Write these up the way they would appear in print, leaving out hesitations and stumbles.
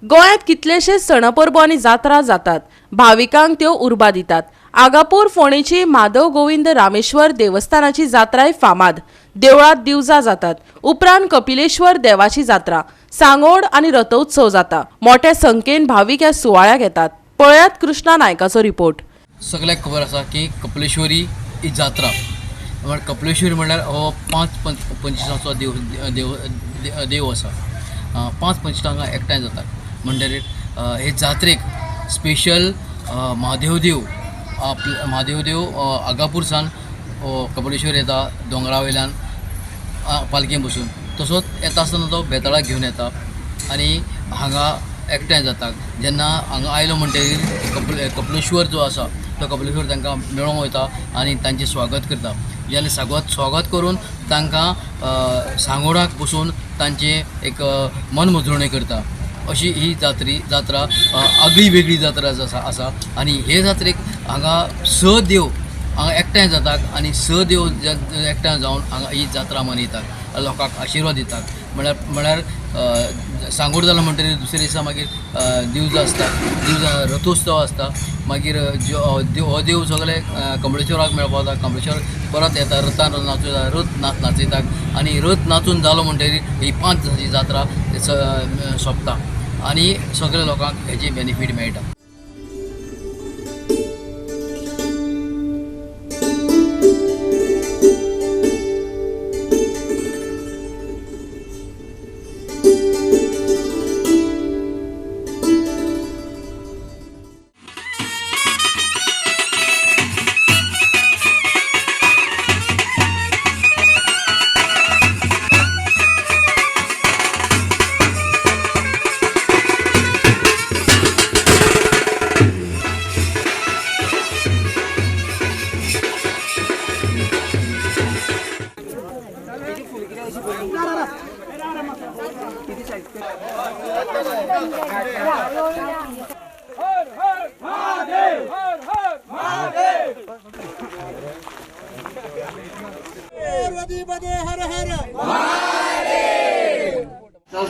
गोंयांत कितलेशेच सणपरबो आनी जात्रा जातात। भाविकांक त्यो उर्बा दितात। आगापूर फोंडेची महादेव गोविंद रामेश्वर देवस्थानाची जात्राय फामाद। देवळात दिवजा जातात। उपरांत कपिलेश्वर देवाची जात्रा, सांगोड आनी रथोत्सव जाता। मोठ्या संख्येन भाविक ह्या सुवाळ्याक येतात। पळयात कृष्णा नायकाचो रिपोर्ट। सगळ्यांक खबर आसा की कपिलेश्वरी ही जात्रा म्हळ्यार कपिलेश्वरी म्हळ्यार हो 5 पंचवीसांचो देव आसा। 5 पंचवीसांक एकठांय जाता म्हणटकीर हे जात्रेक स्पेशल महादेव देव आगापूरसान कपिलेश्वर येता दोंगरा वयल्यान पालखेन बसून। तसोच येता आसतना तो बेताळाक घेवन येता आनी हांगा एकठांय जाता। जेन्ना हांगा आयलो म्हणटकीर कपिलेश्वर जो आसा तो कपिलेश्वर तांकां मेळोंक वयता आनी तांचें स्वागत करता। जेन्ना स्वागत करून तांकां सांगोडाक बसून तांचें एक मनमुजवणी करता। अशी ही जात्रा आगळी वेगळी जात्रा आसा आनी हे जात्रेक हांगा 6 देव हांगा एकठांय जातात आनी 6 देव एकठांय जावन हांगा ही जात्रा मनयतात, लोकांक आशिर्वाद दितात। म्हळ्यार सांगोड जालो म्हणटकीर दुसरे दिसा मागीर दिवजा आसता, दिवजा रथोत्सव आसता। मागीर हो देव सगळे कपिलेश्वराक मेळपाक वता। कपिलेश्वर परत येता, रथान नाचयता, रथ नाचयतात आनी रथ नाचून जालो म्हणटकीर ही 5 दिसांची जात्रा सोंपता आनी सगळे लोकांक हेची बेनिफीट मेळटा।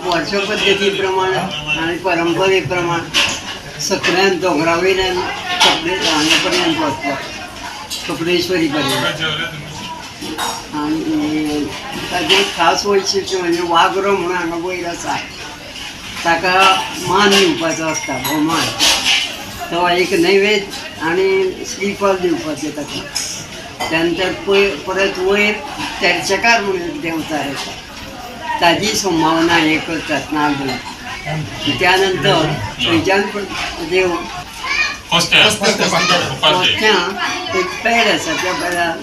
वर्ष पद्धतीप्रमाणे आणि परंपरेप्रमाणे सगळ्यात डोंगरावयल्यान हांगेपर्यंत वचता कपिलेश्वरी पर्यंत। आणि ताजें खास वैशिश्ट्य म्हणजे वागरो म्हणून हांगा वयर आसा, ताका मान दिवपाचो आसता, भोवमान। तो एक नैवेद्य आनी श्रीफळ दिवपाचें ताका। त्यानंतर परत वयर तेरचेकार म्हणून एक देवता येता, ताजी संभावना हे करतात नाग घेवन। त्यानंतर थंयच्यान देव एक पेड आसा, त्या पेडार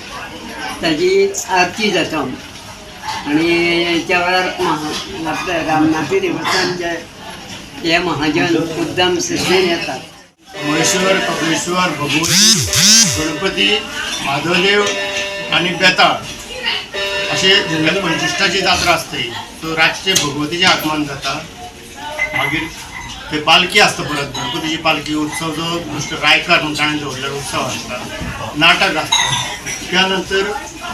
ताजी आरती जाता आनी त्या वेळार आपल्या रामनाथी देवस्थानचे हे महाजन मुद्दाम सजलेन येतात। महेश्वर, कपिलेश्वर, भगवती, गणपती, महादेव आनी बेताळ अशे 25ची जात्रा आसता। तो रातचे भगवतीचें आगमन जाता। मागीर थंय पालखी आसता, परत गणपतीची पालखी उत्सव जो दुसरो रायकार म्हणून ताणें दवरलेलो उत्सव आसता, नाटक आसता। त्यानंतर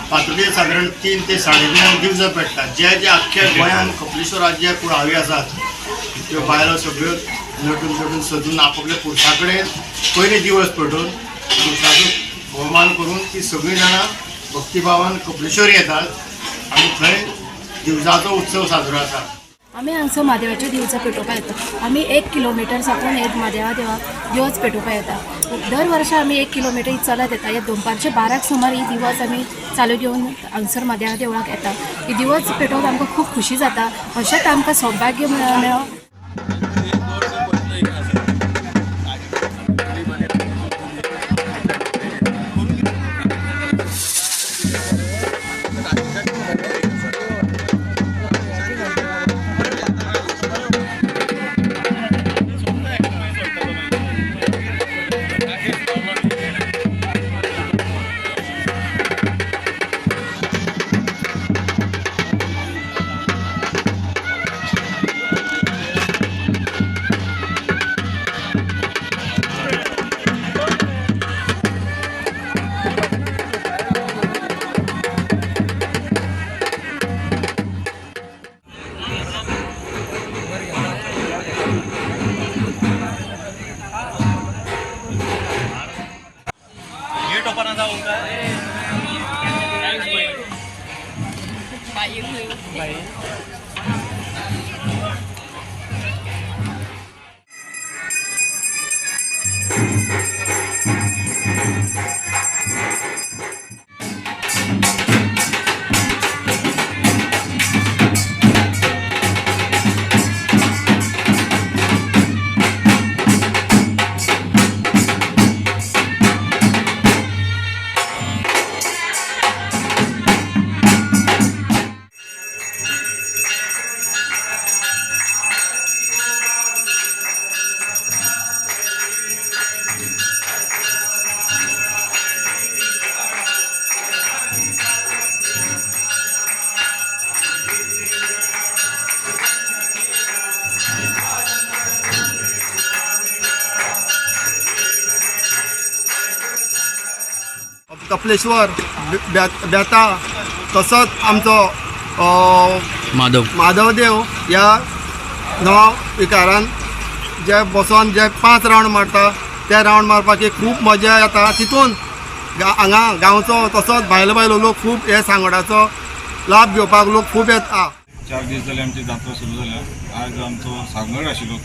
फातोडेर सादारण 3 ते 3.5 दिवजां पेटतात। जे आख्ख्या गोंयान कपिलेश्वराचे जे कुळावी आसात त्यो बायलो सगळ्यो नटून सजून आपापल्या पुरुषा कडेन पयले दिवस पेटोवन पुरुषाचो भोवमान करून ती सगळीं जाणां भक्तिभावान कपिलेश्वर येतात आनी थंय दिवजाचो उत्सव साजरो जाता। आमी हांगसर म्हादेवाचे दिवजां पेटोवपाक येता। आमी 1 किलोमिटर साकून एक म्हादेवा दिवज पेटोवपाक येता। दर वर्सा आमी 1 किलोमिटर चलत येता। हे दनपारचे 12 सुमार ही दिवज आमी चालू घेवन हांगसर म्हादेवा देवळाक येता। ही दिवज पेटोवन आमकां खूब खुशी जाता। अशेंच आमकां सौभाग्य मेळ्ळो। कपलेश्वर बेताळ तसोच आमचो माधवदेव ह्या नवा विकारान जे बसोन जे 5 राउंड मारता ते राउंड मारपाक एक खूब मजा येता. तितून हांगा गांवचो तसोच भायलो भायलो लोक खूब हे सांगोडाचो लाभ घेवपाक लोक खूब येता. 4 दीस जाले आमची जात्रा सुरू जाल्या. आज आमचो सांगड आशिल्लो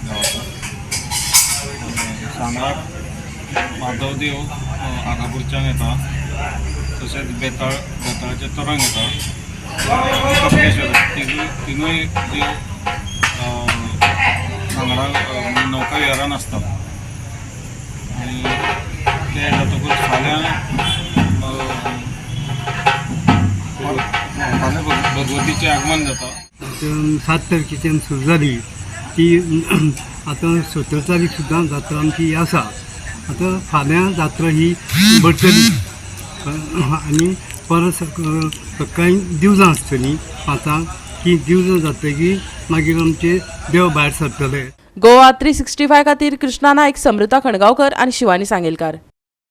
गांवाचो. सांगडाक माधवदेव आगापूरच्यान येता, तशेंच बेताळाचे तरंग येता, कपलेश्वर तिनूय देव सांगडाक नौका विहारान आसता. आनी ते जातकूच फाल्यां भगवतीचें आगमन जाता. 7 तारखेच्यान सुरू जाली ती आतां 17 तारीख सुद्दां जात्रा आमची आसा. आतां फाल्यां जात्रा ही भरतली आनी परत सकाळीं दिवजां आसतलीं 5 ती दिवजां जातकीर मागीर आमचे देव भायर सरतले. गोवा 365 खातीर कृष्णा नायक, समृता खणगांवकर आनी शिवानी सांगेलकार.